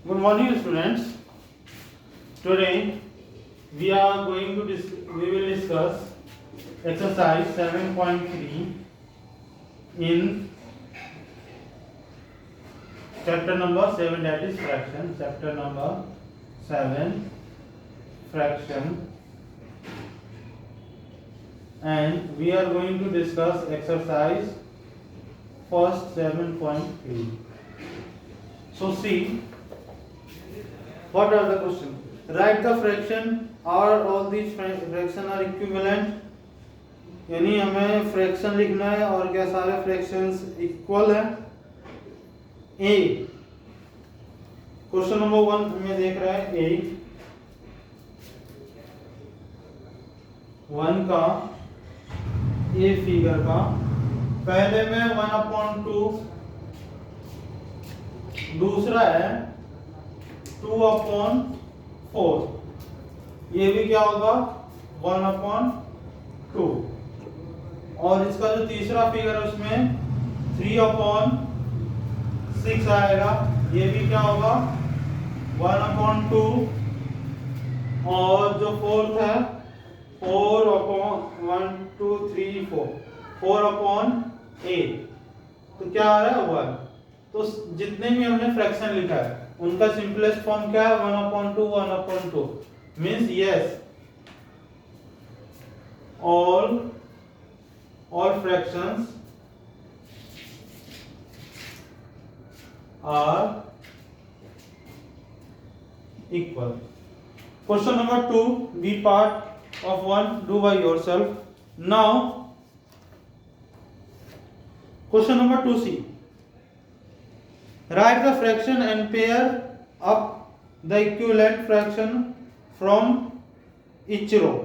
Good morning, students. Today we will discuss exercise 7.3 in chapter number 7, that is fraction. Chapter number 7, fraction, and we are going to discuss exercise first 7.3. So see, what are the questions? Write the fraction. Are all these fraction are equivalent? यानी हमें fraction लिखना है और क्या सारे fractions equal है? ए question number 1 हमें देख रहा है ए 1 का ए फिगर का पहले में 1/2, दूसरा है 2/4, ये भी क्या होगा 1/2, और इसका जो तीसरा फिगर है उसमें 3/6 आएगा, ये भी क्या होगा 1/2, और जो फोर्थ है 4/8, तो क्या आ रहा है 1। तो जितने भी हमने फ्रैक्शन लिखा है उनका सिंपलेस्ट फॉर्म क्या है 1/2, 1/2 means yes all fractions are equal. Question number 2, B part of 1, do by yourself. Now question number 2C, write the fraction and pair up the equivalent fraction from each row.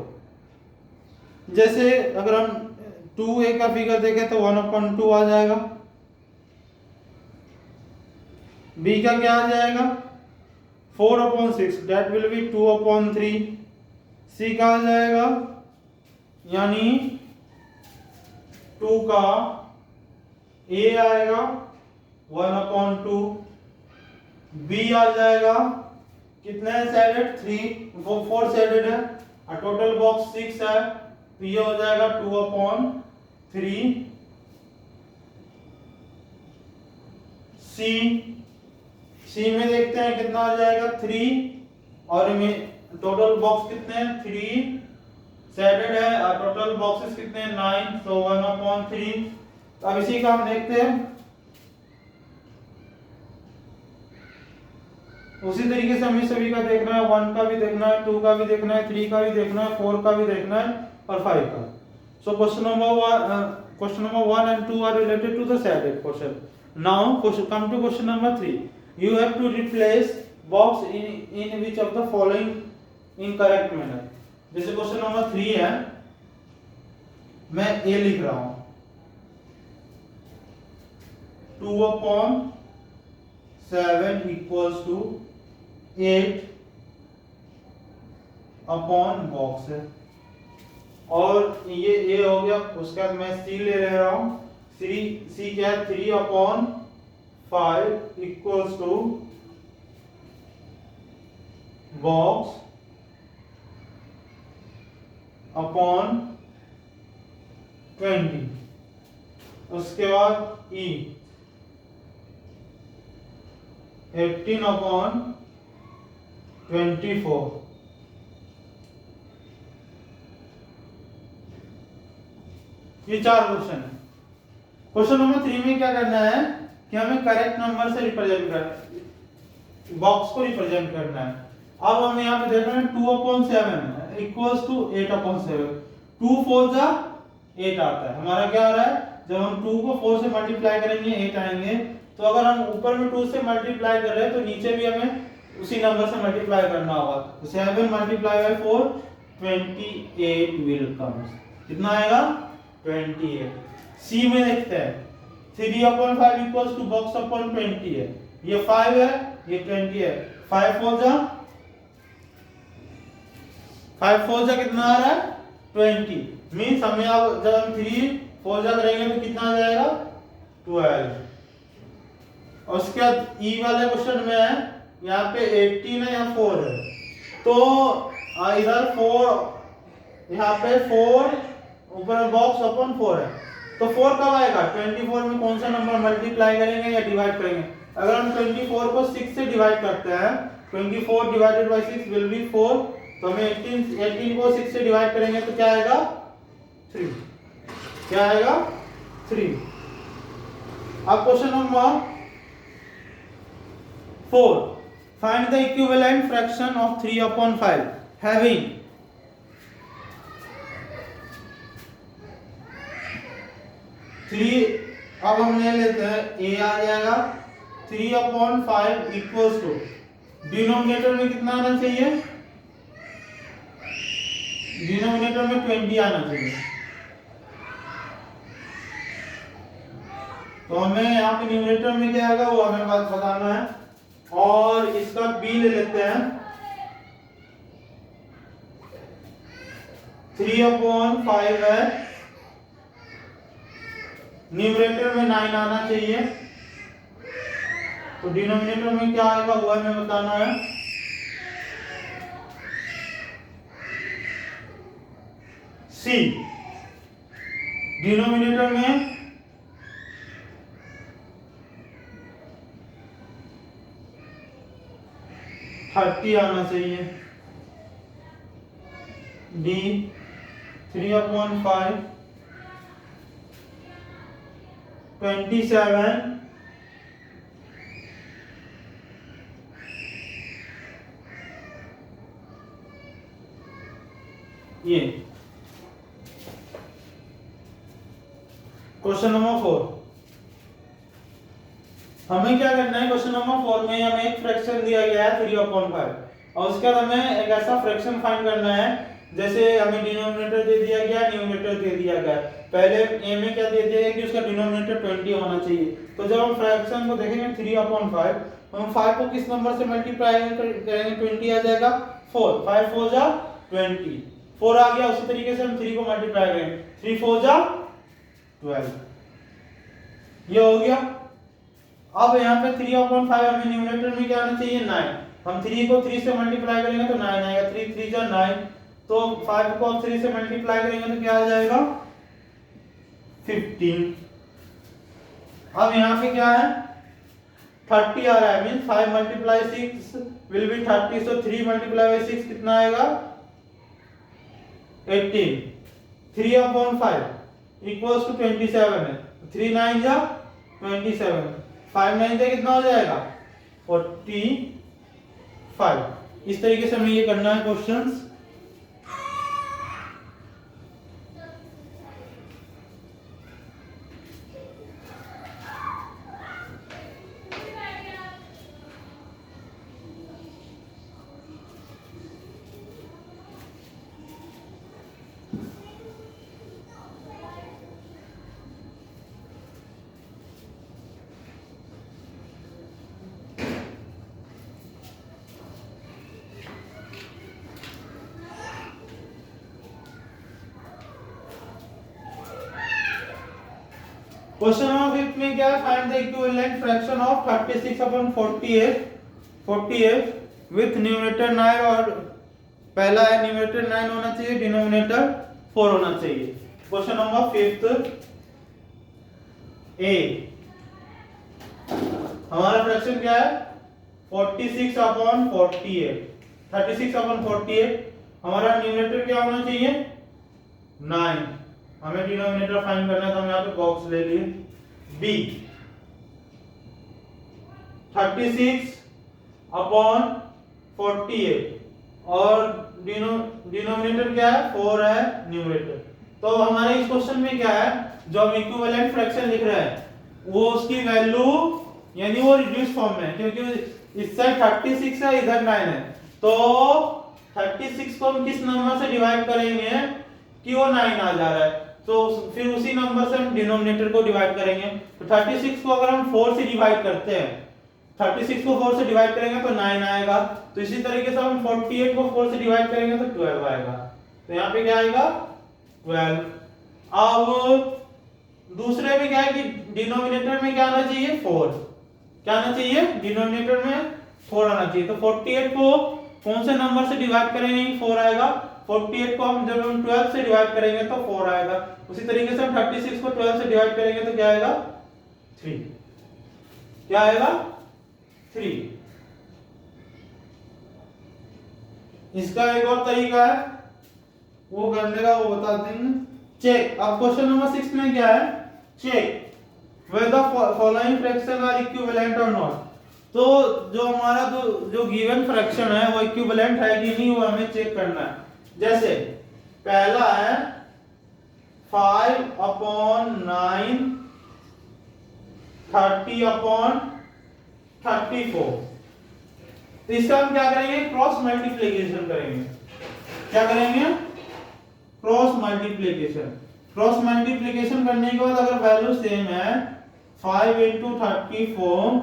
जैसे अगर हम 2a का figure देखें तो 1/2 आ जाएगा, b का क्या आ जाएगा 4/6, that will be 2/3, c का आ जाएगा यानी 2 का a आएगा 1/2, b आ जाएगा कितने साइडेड 4 साइडेड है, और टोटल बॉक्स 6 है, तो ये हो जाएगा 2/3, सी में देखते हैं कितना आ जाएगा 3, और में टोटल बॉक्स कितने हैं 3 साइडेड है, और टोटल बॉक्सेस कितने हैं 9, तो 1/3। तो अब इसी का हम देखते हैं, उसी तरीके से हमें सभी का देखना है, 1 का भी देखना है, 2 का भी देखना है, 3 का भी देखना है, 4 का भी देखना है, और 5 का। So question number 1 and 2 are related to the shaded portion. Now come to question number 3. You have to replace box in which of the following in correct manner. जैसे क्वेश्चन नंबर 3 है, मैं a लिख रहा हूं 2/7 equals to 8/box है, और ये a हो गया, उसके बाद मैं c ले रहा हूं, c क्या है 3/5 equals to box upon 20, उसके बाद e 18/24। ये 4 क्वेश्चन है। क्वेश्चन नंबर 3 में क्या करना है कि हमें करेक्ट नंबर से रिप्रेजेंट करना है, बॉक्स को रिप्रेजेंट करना है। अब हमें यहाँ पे देखना है 2/7 इक्वल्स टू 8/7, 2 4 जा 8 आता है, हमारा क्या आ रहा है जब हम 2 को 4 से मल्टीप्लाई करेंगे 8 आएंगे, तो अगर हम ऊपर में 2 से मल्टीप्लाई कर रहे हैं तो नीचे भी हमें उसी नंबर से मल्टीप्लाई करना होगा, तो 7 × 4 28 विल कम्स, कितना आएगा 28। सी में देखते हैं 3/5 इक्वल्स टू बॉक्स अपॉन 20 है, ये 5 है, ये 20 है, 5 4 जा कितना आ रहा है 20, मींस हमें अब जब हम 3 4 जा करेंगे तो कितना आ जाएगा 12। और उसके बाद ई वाले क्वेश्चन में है यहाँ पे 18 है या 4 है, तो इधर 4, यहाँ पे 4 ऊपर बॉक्स ओपन 4 है, तो 4 कब आएगा? 24 में कौन सा नंबर मल्टीप्लाई करेंगे या डिवाइड करेंगे? अगर हम 24 को 6 से डिवाइड करते हैं, 24 डिवाइडेड बाय 6 विल बी 4, तो हमें 18 को 6 से डिवाइड करेंगे तो क्या आएगा? 3। क्या आएगा? 3। अब question number 4, find the equivalent fraction of 3/5 having 3। अब हम ले लेते हैं, a आ जाएगा 3/5 इक्वल्स टू, डिनोमिनेटर में कितना आना चाहिए? डिनोमिनेटर में 20 आना चाहिए, तो हमें यहाँ पे न्यूमरेटर में क्या आएगा वो हमें बात बताना है। और इसका b ले लेते हैं, 3/5 है, न्यूमरेटर में 9 आना चाहिए, तो डिनोमिनेटर में क्या आएगा वो हमें बताना है। c, डिनोमिनेटर में 30 आना चाहिए, d 3/5 27 ये। क्वेश्चन नंबर 4, हमें क्या करना है? क्वेश्चन नंबर 4 में हमें एक फ्रैक्शन दिया गया है 3/5, और उसके बाद हमें एक ऐसा फ्रैक्शन फाइंड करना है, जैसे हमें डिनोमिनेटर दे दिया गया, न्यूमरेटर दे दिया गया। पहले a में क्या दे दिया गया कि उसका डिनोमिनेटर 20 होना चाहिए, तो जब हम फ्रैक्शन को देखेंगे 3/5, हम 5 को किस नंबर से मल्टीप्लाई करेंगे? 20 आ जाएगा, 4, 5 4 जा 20, 4 आ गया। उसी तरीके से हम 3 को मल्टीप्लाई करेंगे, 3 4 जा 12, ये हो गया। अब यहाँ पे 3/5 हमें न्यूमरेटर में क्या आना चाहिए? 9, हम 3 को 3 से मल्टीप्लाई करेंगे तो 9 आएगा, 3 3 जा 9, तो 5 को 3 से मल्टीप्लाई करेंगे तो क्या आ जाएगा? 15। अब यहाँ पे क्या है? 30 आ रहा है, mean 5 multiply 6 will be 30, so 3 multiply by 6 कितना आएगा? 18। 3/5 इक्वल्स टू 27 है, 3 9 जा 27, 5 9 से कितना हो जाएगा? 45। इस तरीके से हमें ये करना है क्वेश्चंस। क्वेश्चन नंबर 5 में क्या है? Find the equivalent fraction of 36/48 with numerator 9, और पहला है न्यूमरेटर 9 होना चाहिए, डिनोमिनेटर 4 होना चाहिए। क्वेश्चन नंबर 5 ए, हमारा फ्रैक्शन क्या है? 46/48, 36/48, हमारा न्यूमरेटर क्या होना चाहिए? 9, हमें डिनोमिनेटर फाइंड करना है, तो हम यहाँ पे बॉक्स ले लिए। b 36/48 और डिनोमिनेटर क्या है? 4 है न्यूमरेटर। तो हमारे इस क्वेश्चन में क्या है? जो हम इक्विवेलेंट फ्रैक्शन लिख रहे हैं वो उसकी वैल्यू यानी वो रिड्यूस फॉर्म में है, क्योंकि इस साइड 36 है, इधर 9 है, तो 36 को हम किस नंबर से डिवाइड करेंगे कि वो 9 आ जा रहा है, तो फिर उसी नंबर से हम डिनोमिनेटर को डिवाइड करेंगे। तो 36 को अगर हम 4 से डिवाइड करते हैं, 36 को 4 से डिवाइड करेंगे तो 9 आएगा, तो इसी तरीके से हम 48 को 4 से डिवाइड करेंगे तो 12 आएगा, तो यहाँ पे क्या आएगा? 12। अब दूसरे में क्या है कि डिनोमिनेटर में क्या आना चाहिए? 4, क्या आना चाहिए? डिनोमिनेटर में 4 आना चाहिए। तो 48 को कौन से नंबर से डिवाइड करेंगे, 4 आएगा। 48 को हम जब हम 12 से डिवाइड करेंगे तो 4 आएगा। उसी तरीके से हम 36 को 12 से डिवाइड करेंगे तो क्या आएगा, 3। क्या आएगा, 3। इसका एक और तरीका है वो करने का, वो बता देंगे। चेक, अब क्वेश्चन नंबर 6 में क्या है, check whether the following fraction are equivalent or not। तो जो हमारा जो गिवन फ्रैक्शन है वो इक्विवेलेंट है कि नहीं, वो हमें चेक करना है। जैसे पहला है 5/9 30/34। तो इसका हम क्या करेंगे, क्रॉस मल्टीप्लिकेशन करेंगे। क्या करेंगे, क्रॉस मल्टीप्लिकेशन। क्रॉस मल्टीप्लिकेशन करने के बाद अगर वैल्यू सेम है, 5 × 34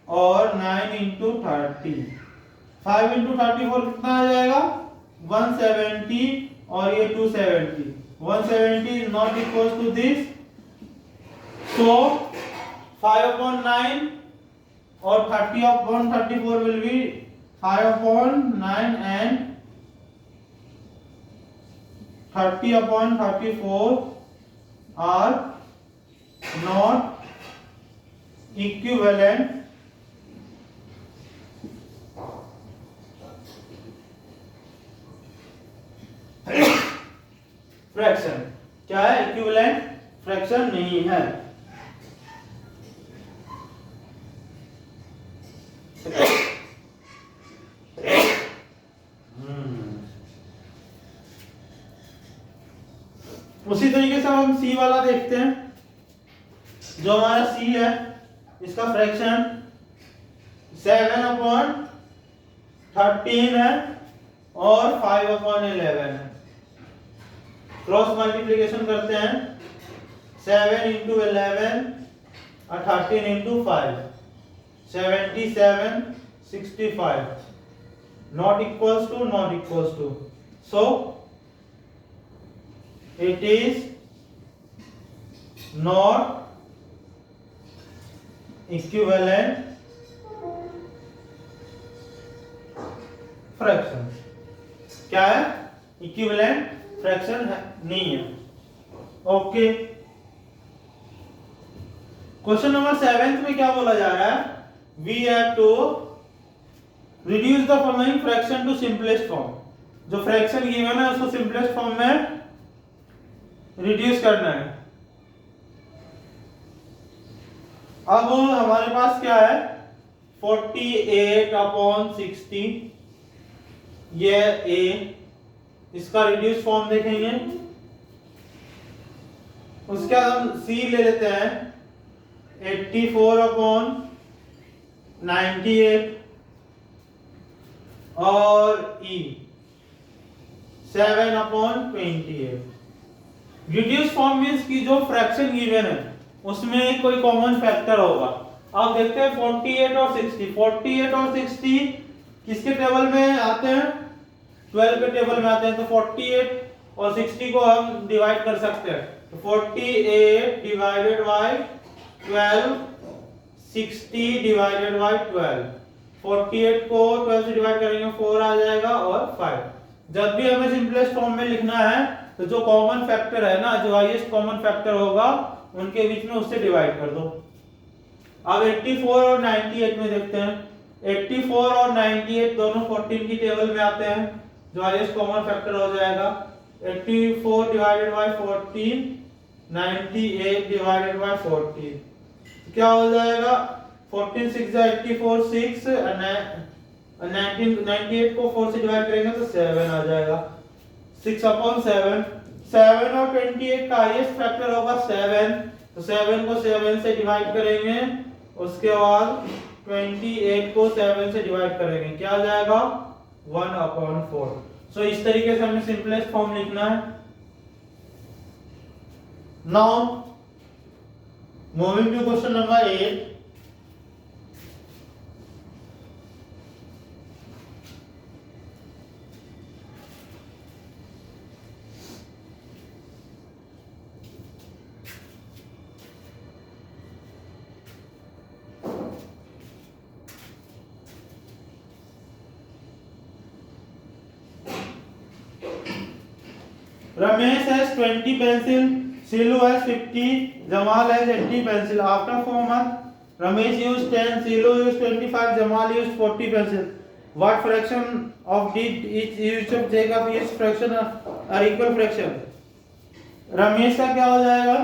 और 9 × 30, 5 × 34 कितना आ जाएगा, 170 और ये 270। 170 is not equal to this, so 5/9 और 30/34 will be 5/9 and 30/34 are not equivalent fraction. क्या है, इक्विवेलेंट फ्रैक्शन नहीं है। उसी तरीके से हम सी वाला देखते हैं। जो हमारा सी है इसका फ्रैक्शन 7/13 है और 5/11 है। क्रॉस मल्टीप्लिकेशन करते हैं, 7 × 11 और 13 × 5, 77 65 not equals to, so it is not equivalent fraction. क्या है, इक्विवेलेंट फ्रैक्शन है, नहीं है। ओके, क्वेश्चन नंबर 7 में क्या बोला जा रहा है, we have to reduce the following fraction to simplest form. जो फ्रैक्शन गिवन है उसको सिंपलेस्ट फॉर्म में रिड्यूस करना है। अब हमारे पास क्या है, 48/60, ये a, इसका रिड्यूस फॉर्म देखेंगे। उसके बाद हम c ले लेते हैं, 84/98 और e 7/28। रिड्यूस फॉर्म मींस कि जो फ्रैक्शन गिवन है उसमें कोई कॉमन फैक्टर होगा। अब देखते हैं 48 और 60। 48 और 60 किसके टेबल में आते हैं, 12 के टेबल में आते हैं। तो 48 और 60 को हम डिवाइड कर सकते हैं। तो 48 डिवाइडेड बाय 12, 60 डिवाइडेड बाय 12। 48 को 12 से डिवाइड करेंगे 4 आ जाएगा और 5। जब भी हमें सिंपलेस्ट फॉर्म में लिखना है तो जो कॉमन फैक्टर है ना, जो हाईएस्ट कॉमन फैक्टर होगा उनके बीच में उससे डिवाइड कर दो। अब 84 और 98 में देखते हैं। 84 और 98 दोनों 14 की टेबल में आते हैं, जो हाईएस्ट कॉमन फैक्टर हो जाएगा। 84 डिवाइडेड बाय 14, 98 डिवाइडेड बाय 14 क्या हो जाएगा, 14 6 84, 6 98 को 4 से डिवाइड करेंगे तो 7 आ जाएगा। 6/7, 7 और 28 का हाईएस्ट फैक्टर होगा 7, तो 7 को 7 से डिवाइड करेंगे। उसके बाद 28 को 7 से डिवाइड करेंगे, क्या आ जाएगा 1/4। सो इस तरीके से हमें सिंपलेस्ट फॉर्म लिखना है। Now moving to question number 8। Ramesh has 20 pencil, Silu has 50, Jamal has 80 pencil. After 4 months, Ramesh used 10, Silu used 25, Jamal used 40 pencil. What fraction of did each use of take of each fraction are equal fraction? Ramesh का क्या हो जाएगा?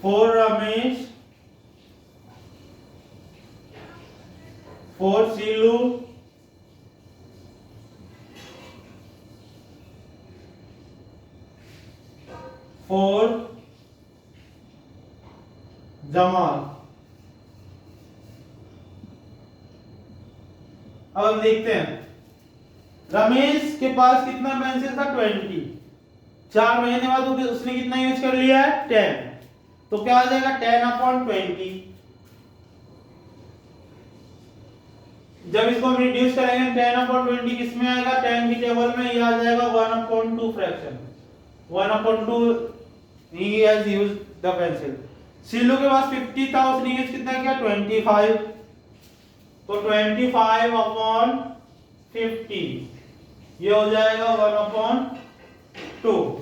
4 रमेश, 4 सीलू, 4 जमाल। अब हम देखते हैं रमेश के पास कितना पेंसिल था 20। 4 महीने बाद उसने कितना यूज कर लिया है 10। तो क्या आ जाएगा 10/20। जब इसको हम रिड्यूस करेंगे 10/20 किस में आएगा 10 की टेबल में ये आ जाएगा 1/2 fraction 1/2 he has used the pencil। Sillu के पास 50 था उसने यूज कितना किया 25। तो 25/50 ये हो जाएगा 1/2।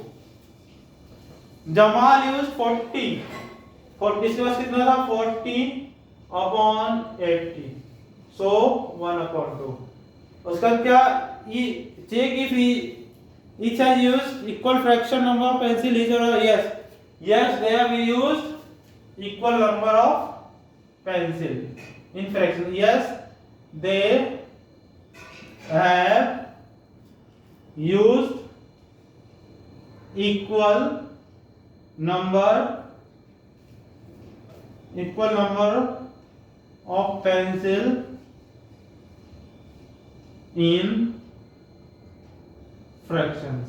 जमाल यूज 40 के पास कितना था 40/80 सो 1/2। उसका क्या check if each has used equal fraction number of pencil each or yes they have used equal number of pencil in fraction yes they have used equal number of pencil in fractions।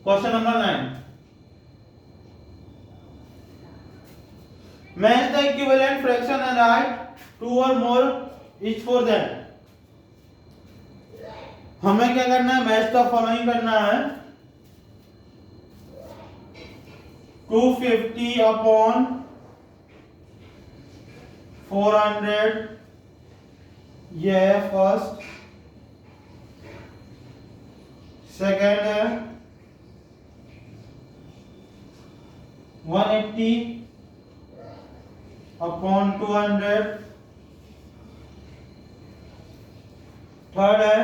Question number 9, match the equivalent fraction and write 2 or more each for them। हमें क्या करना है match the following करना है 250/400 ये है first. Second है 180/200। Third है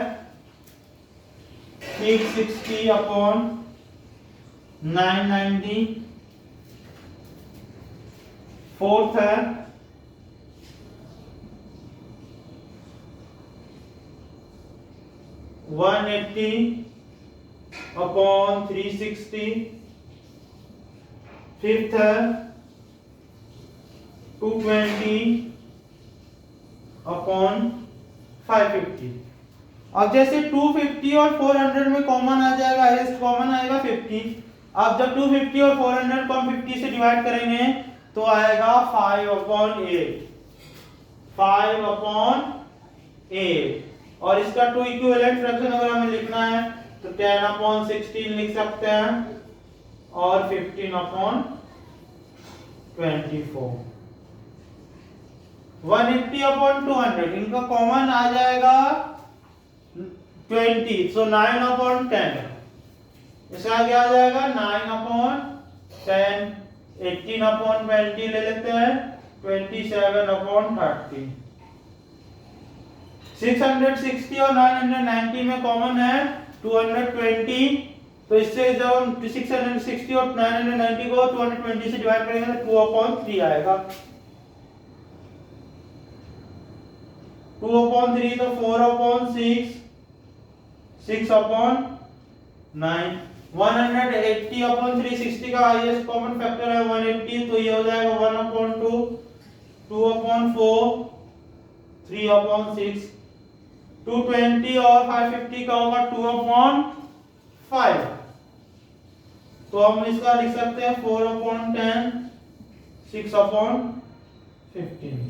660/990। फोर्थ है 180/360। फिफ्थ है 220/550। अब जैसे 250 और 400 में कॉमन आ जाएगा हाईएस्ट कॉमन आएगा 50। अब जब 250 और 400 को हम 50 से डिवाइड करेंगे तो आएगा 5/8 और इसका 2 इक्विवेलेंट फ्रैक्शन अगर हमें लिखना है तो 10/16 लिख सकते हैं और 15/24। 180/200 इनका कॉमन आ जाएगा 20 सो 9/10। इसका क्या आ जाएगा 9/10। 18/20 ले लेते हैं 27/30। 660 और 990 में कॉमन है 220। तो इससे जब हम 660 और 990 को 220 से डिवाइड करेंगे तो 2/3 आएगा। 2/3 तो 4/6 6/9। 180/360 का हाईएस्ट कॉमन फैक्टर है 180 तो ये हो जाएगा 1/2 2/4 3/6। 220 और 550 का होगा 2/5 तो हम इसका लिख सकते हैं 4/10 6/15।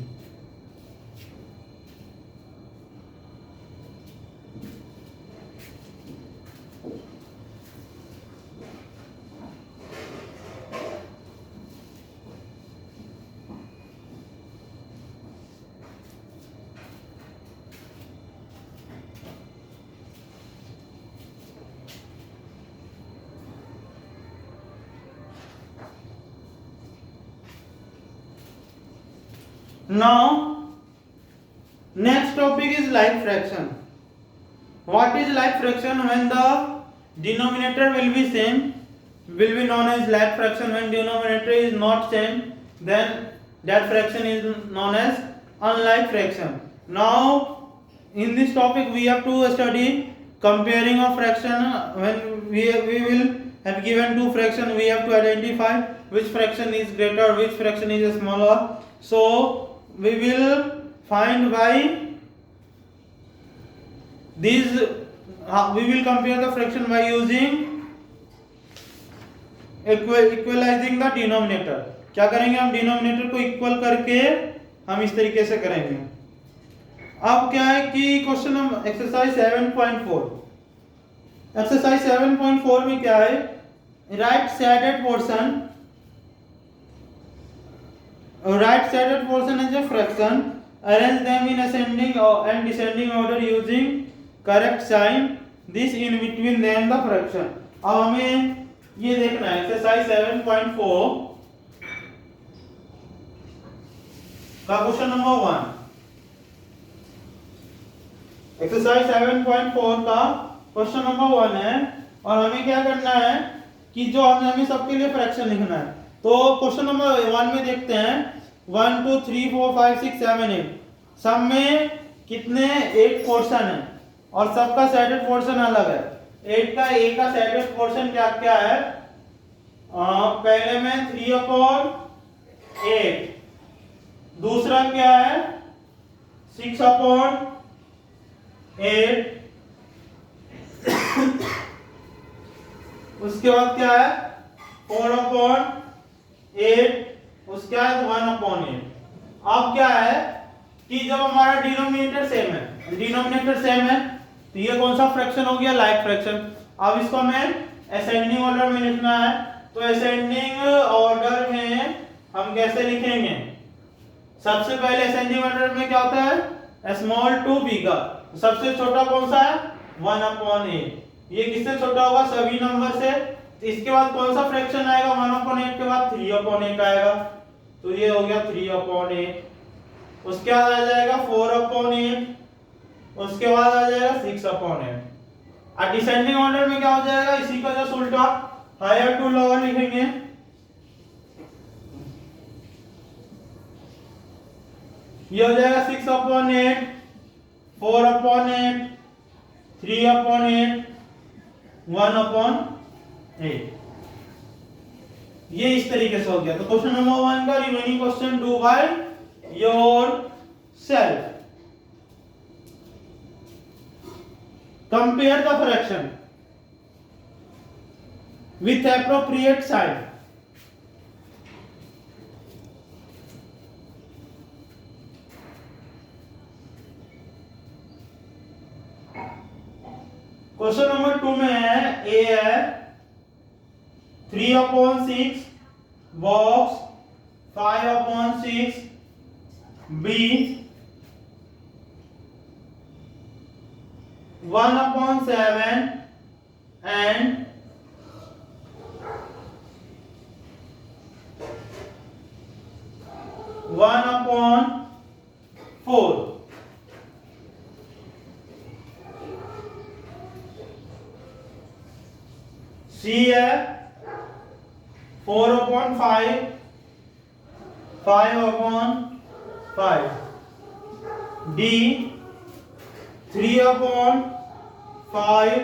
Now next topic is like fraction. What is like fraction? When the denominator will be same, will be known as like fraction. When denominator is not same, then that fraction is known as unlike fraction. Now in this topic we have to study comparing of fraction. When we will have given two fraction, we have to identify which fraction is greater, which fraction is smaller. So we will find by these, we will compare the fraction by using equalizing the denominator. क्या करेंगे हम? Denominator को equal करके हम इस तरीके से करेंगे. अब क्या है कि क्वेश्चन नंबर एक्सरसाइज 7.4. एक्सरसाइज 7.4 में क्या है? Right sided portion as a fraction, arrange them in ascending and descending order using correct sign, this in between them the fraction. अब हमें ये देखना है एक्सरसाइज 7.4 का क्वेश्चन नंबर 1. एक्सरसाइज 7.4 का क्वेश्चन नंबर 1 है और हमें क्या करना है कि जो हमें सबके लिए फ्रैक्शन लिखना है. तो क्वेश्चन नंबर 1 में देखते हैं 1 2 3 4 5 6 7 8 सब में कितने 8 पोर्शन है और सबका साइडेड पोर्शन अलग है. 8 का ए का साइडेड पोर्शन क्या क्या है? पहले में 3/8, दूसरा क्या है 6/8, उसके बाद क्या है 4/8, उसके बाद 1/8. अब क्या है कि जब हमारा डिनोमिनेटर सेम है तो ये कौन सा फ्रैक्शन हो गया? Like fraction. अब इसको हमें असेंडिंग ऑर्डर में लिखना है. तो असेंडिंग ऑर्डर में हम कैसे लिखेंगे? सबसे पहले असेंडिंग ऑर्डर में क्या होता है? स्मॉल टू बिगर. सबसे छोटा कौन सा है? 1/8. ये किससे छोटा होगा? सभी नंबर से. तो इसके बाद कौन सा फ्रैक्शन आएगा? 1/8 के बाद 3/8 आएगा. तो ये हो गया 3/8. उसके बाद आ जाएगा 4/8, उसके बाद आ जाएगा 6/8. और डिसेंडिंग ऑर्डर में क्या हो जाएगा? इसी का जस्ट उल्टा हायर टू लोअर लिखेंगे. ये हो जाएगा 6/8, 4/8, 3/8, 1/8. ये इस तरीके से हो गया. तो क्वेश्चन नंबर 1 का remaining question do by yourself. Compare the fraction with appropriate sign. Question number 2 में है ए है 3/6, बॉक्स 5/6, बी 1/7 and 1/4. सी है 4/5, 5/5, डी 3/5,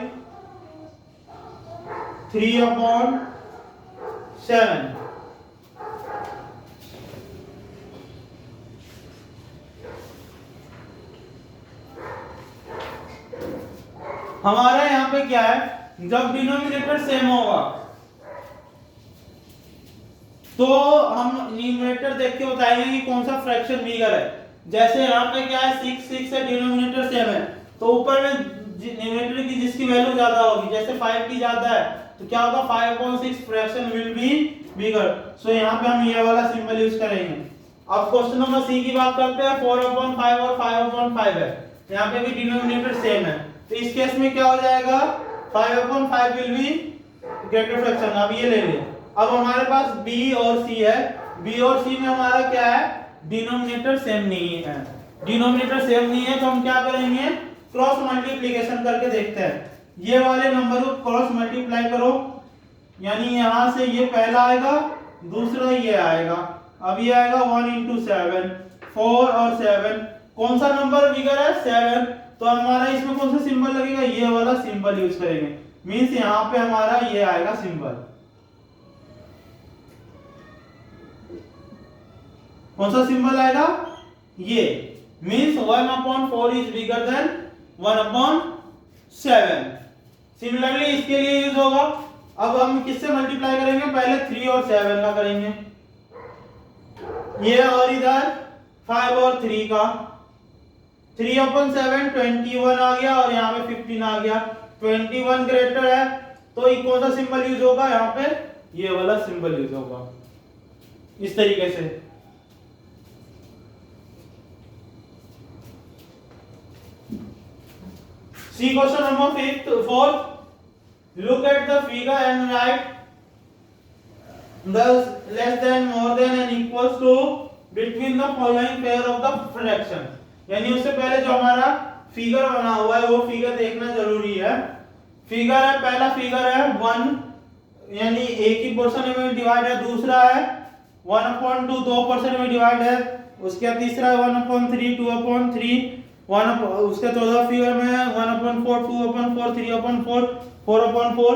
3/7. हमारा यहाँ पे क्या है? जब डिनोमिनेटर सेम होगा तो हम न्यूमरेटर देख के बताएंगे कि कौन सा फ्रैक्शन बिगर है. जैसे यहाँ पे क्या है 6 है, डिनोमिनेटर सेम है तो ऊपर में न्यूमरेटर की जिसकी वैल्यू ज्यादा होगी, जैसे 5 की ज्यादा है तो क्या होगा 5/6 फ्रैक्शन विल बी बिगर. सो यहाँ पे हम ये वाला सिंबल यूज करेंगे. अब क्वेश्चन नंबर सी की बात करते हैं. 4/5 और 5/5 है, यहाँ पे भी डिनोमिनेटर सेम है तो इस केस में क्या हो जाएगा 5/5 विल बी ग्रेटर फ्रैक्शन. अब ये ले लें. अब हमारे पास b और c है. b और c में हमारा क्या है डिनोमिनेटर सेम नहीं है। डिनोमिनेटर सेम नहीं है तो हम क्या करेंगे, क्रॉस मल्टीप्लिकेशन करके देखते हैं। ये वाले नंबर को क्रॉस मल्टीप्लाई करो, यानी यहां से ये पहला आएगा, दूसरा ये आएगा। अब ये आएगा 1 इंटू 7, 4 और 7, कौन सा नंबर बिगर है 7, तो हमारा इसमें कौन सा सिंबल लगेगा, ये वाला सिंबल यूज करेंगे। मींस यहाँ पे हमारा ये आएगा सिंबल, कौन सा सिंबल आएगा, ये। Means 1/4 is bigger than 1/7। Similarly इसके लिए यूज होगा। अब हम किससे मल्टीप्लाई करेंगे, पहले 3 और 7 का करेंगे, ये और इधर 5 और 3 का। 3/7 21 आ गया और यहाँ पे 15 आ गया। 21 ग्रेटर है तो ये कौन सा सिंबल यूज होगा, यहाँ पे ये वाला सिंबल यूज होगा, इस तरीके से। See question number 4. Look at the figure and write thus less than, more than and equals to between the following pair of the fraction। यानी उससे पहले जो हमारा फिगर बना हुआ है वो फिगर देखना जरूरी है। फिगर है, पहला फिगर है 1, यानी एक ही पोर्शन में डिवाइड है। दूसरा है 1/2, 2 पोर्शन में डिवाइड है। उसके बाद तीसरा है 1/3, 2/3, उसके चौथा फिगर में 1/4, 2/4, 3/4, 4/4।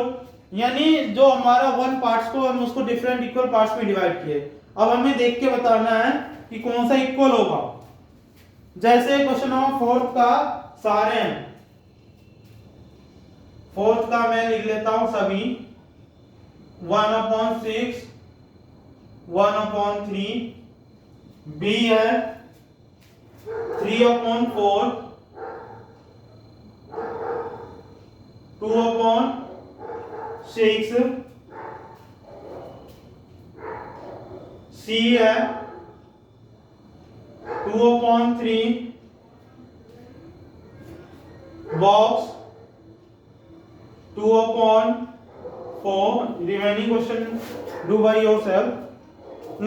यानी जो हमारा 1 पार्ट्स को हम उसको डिफरेंट इक्वल पार्ट्स में डिवाइड किए। अब हमें देख के बताना है कि कौन सा इक्वल होगा। जैसे क्वेश्चन नंबर 4 का सारे हैं, 4 का मैं लिख लेता हूं सभी। 1/6, 1/3, b है 3/4, 2/6, c है 2/3, box 2/4। remaining question do by yourself।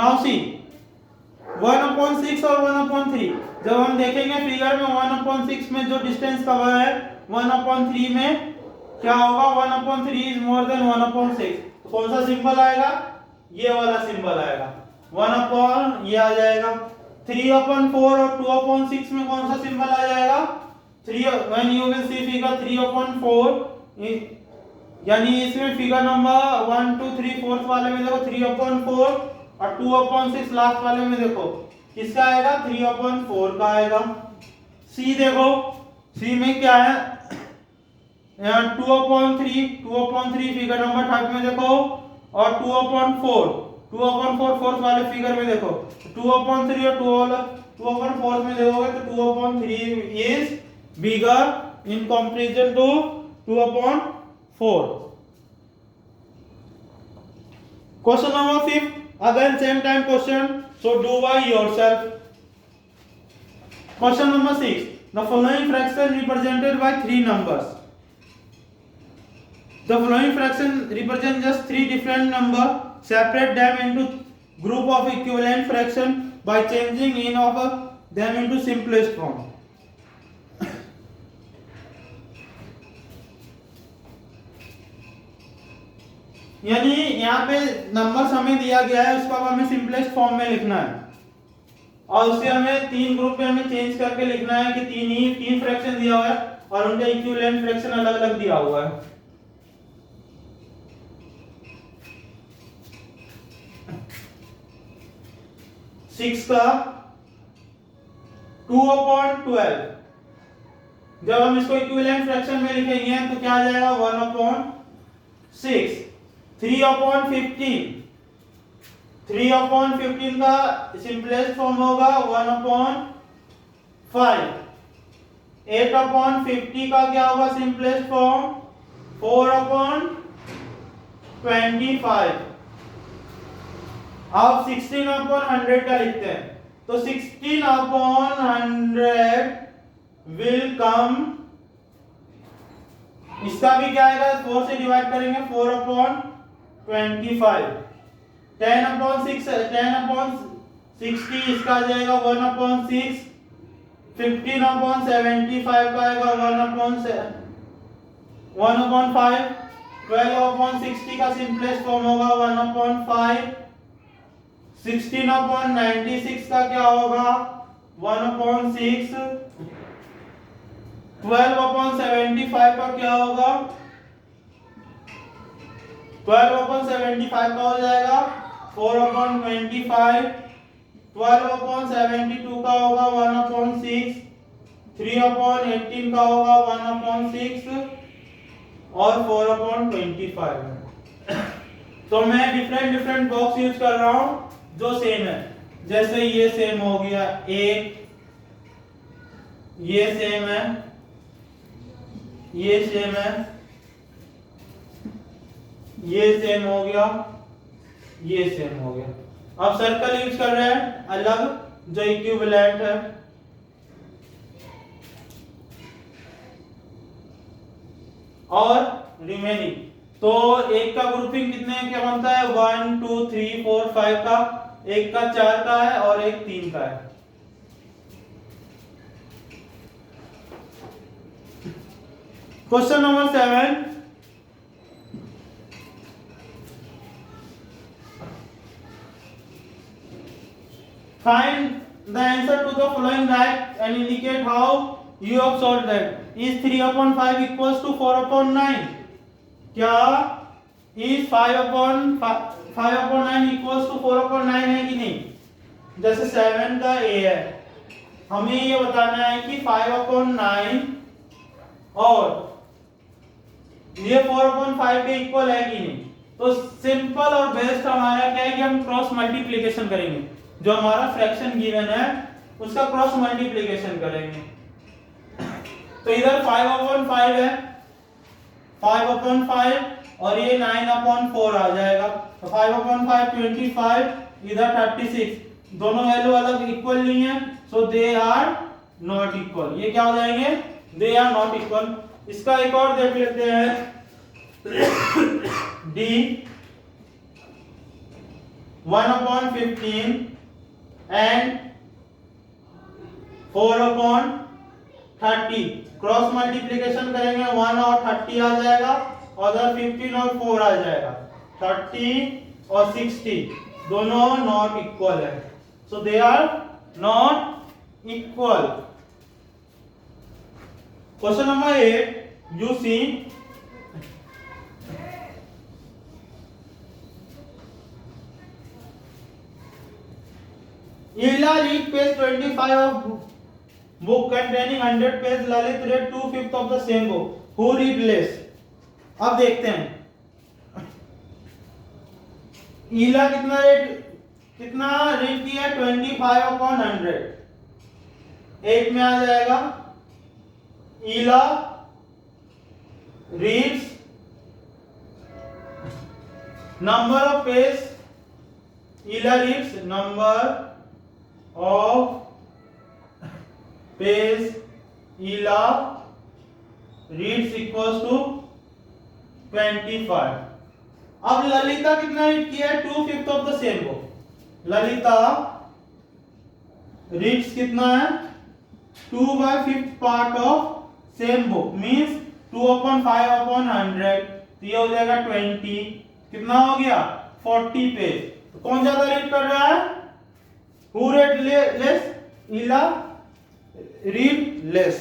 now see 1/6 और 1/3, जब हम देखेंगे फिगर में 1/6 में जो डिस्टेंस कवर है 1/3 में क्या होगा, 1/3 इज मोर देन 1/6, तो कौन सा सिंबल आएगा, ये वाला सिंबल आएगा। 1 ये आ जाएगा। 3/4 और 2/6 में कौन सा सिंबल आ जाएगा, 3 when you will see figure 3/4, यानी इसमें फिगर नंबर 1 2 3 4 वाले में देखो 3/4 और 2/6 लास्ट वाले में देखो किसका आएगा, 3/4 का आएगा। सी देखो, सी में क्या है 2/3 फिगर नंबर 3 में देखो, और 2/4 फोर्थ वाले फिगर में देखो 2/3 और 2/4 में देखोगे तो 2/3 is bigger in comparison to 2/4। Question number 5, again same time question, so do by yourself। question number 6, the following fraction represented by 3 numbers। the following fraction represent just 3 different number, separate them into group of equivalent fraction by changing in of them into simplest form। यानी यहाँ पे numbers हमें दिया गया है, उसको अब हमें सिंपलेस्ट फॉर्म में लिखना है और उसे हमें 3 ग्रुप में हमें चेंज करके लिखना है कि 3 फ्रैक्शन दिया हुआ है और उनका इक्विवेलेंट फ्रैक्शन अलग अलग दिया हुआ है। सिक्स का 2/12, जब हम इसको इक्विवेलेंट फ्रैक्शन में लिखेंगे तो क्या आ जाएगा 1/6। 3/15 का सिंपलेस्ट फॉर्म होगा 1/5। 8/50 का क्या होगा सिंपलेस्ट फॉर्म 4/25। अब 16/100 का लिखते हैं तो 16/100 विल कम, इसका भी क्या आएगा 4 से डिवाइड करेंगे 4/25। 10/6 60 इसका आ जाएगा 1/6, 15/75 का आएगा 1/5, 12/60 का सिंपलेस्ट फॉर्म होगा 1/5, 16/96 का क्या होगा 1/6, 12/75 का क्या होगा 12/75 का हो जाएगा 4/25, 12/72 का होगा 1/6, 3/18 का होगा 1/6 और 4/25। तो मैं डिफरेंट बॉक्स यूज कर रहा हूं जो सेम है। जैसे ये सेम हो गया एक, ये सेम है, ये सेम है, ये सेम हो गया, ये सेम हो गया। अब सर्कल यूज कर रहे हैं अलग जो इक्विवेलेंट है। और रिमेनिंग तो एक का ग्रुपिंग कितने क्या बनता है 1 2 3 4 5 का, एक का 4 का है और एक 3 का है। Question number 7, find the answer to the following right and indicate how you have solved that. Is 3/5 equals to 4/9? क्या is 5/9 equals to 4/9 है कि नहीं? जैसे 7 का a है, हमें ये बताना है कि 5/9 और ये 4/5 के इक्वल है कि नहीं। तो सिंपल और बेस्ट हमारा क्या है कि हम क्रॉस मल्टीप्लिकेशन करेंगे। जो हमारा फ्रैक्शन गिवन है उसका क्रॉस मल्टीप्लिकेशन करेंगे। तो इधर 5/5 है, 5/5 और ये 9/4 आ जाएगा। तो 5/5 25, इधर 36, दोनों वैल्यू अलग इक्वल नहीं है, so they are not equal. ये क्या हो जाएंगे, दे आर नॉट इक्वल। इसका एक और देख लेते हैं डी 1/15 एंड 4/30, क्रॉस मल्टीप्लिकेशन करेंगे 1 और 30 आ जाएगा, उधर 15 और 4 आ जाएगा, 30 और 60 दोनों नॉट इक्वल है, so they are not equal. Question number 8, you see Ila read page 25 of book containing 100 page. Lalit read 2/5 of the same book. Who read less? अब देखते हैं ईला कितना रीड किया 25/100, एक में आ जाएगा ईला reads number of page, Ela reads number of page Ela reads equals to 25। अब ललिता कितना रीड किया है 2/5 of the same book. Lalita reads कितना है 2/5 part of same book, means 2/5/100, तो ये हो जाएगा 20, कितना हो गया 40 पेज। तो कौन ज्यादा रीड कर रहा है, who read less, Ela read less।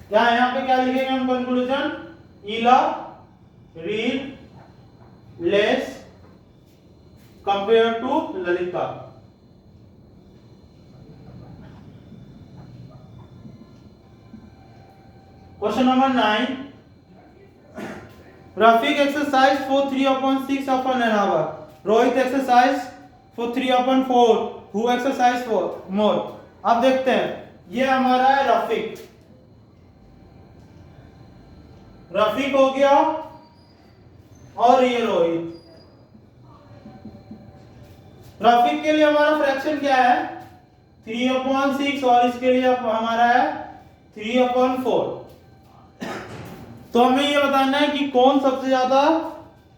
क्या यहाँ पे क्या लिखेंगे हम conclusion, Ela read less compared to Lalita. Question number 9, Rafiq exercise for 3/6 of an hour, Rohit exercise for 3/4, who exercise for more। अब देखते हैं, ये हमारा है रफीक हो गया और ये रोहित। रफीक के लिए हमारा फ्रैक्शन क्या है 3/6 और इसके लिए हमारा है 3/4। तो हमें ये बताना है कि कौन सबसे ज्यादा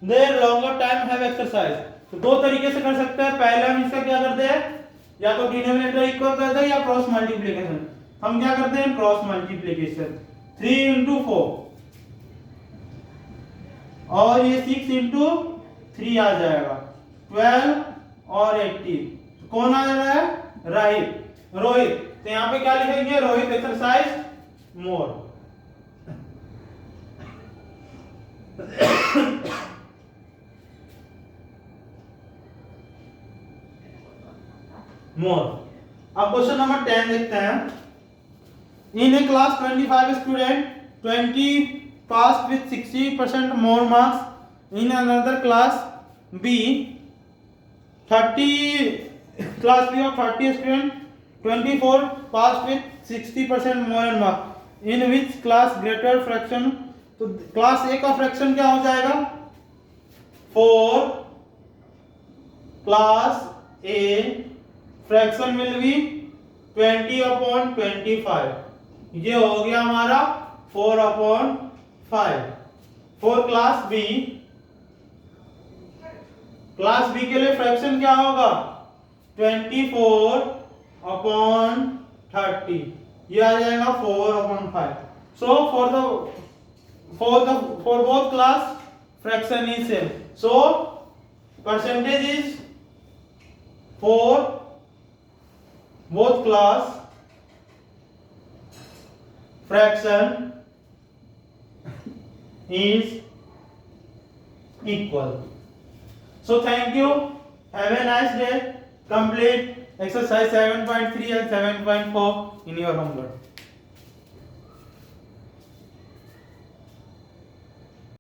देर लॉन्गर टाइम हैव एक्सरसाइज। तो दो तरीके से कर सकते हैं। पहले हम इसका क्या करते हैं, या तो डिनोमिनेटर इक्वल करते हैं या क्रॉस मल्टीप्लिकेशन। हम क्या करते हैं, क्रॉस मल्टीप्लिकेशन। 3 इंटू 4 और ये 6 इंटू 3 आ जाएगा 12 और 18। कौन आ रहा है, रोहित। तो यहाँ पे क्या लिखेंगे, रोहित एक्सरसाइज मोर। अब क्वेश्चन नंबर 10 देखते हैं। इन ए class 25 student, 20 passed with 60% more marks. In another class B, 30 student, 24 passed with 60% more marks. In which class greater fraction? तो क्लास ए का फ्रैक्शन क्या हो जाएगा, 4, class a fraction will be 20/25। ये हो गया हमारा 4/5। फॉर क्लास बी के लिए फ्रैक्शन क्या होगा, 24/30। ये आ जाएगा 4/5। सो for both class fraction is same. So percentage is for both class fraction is equal. So thank you. Have a nice day. Complete exercise 7.3 and 7.4 in your homework.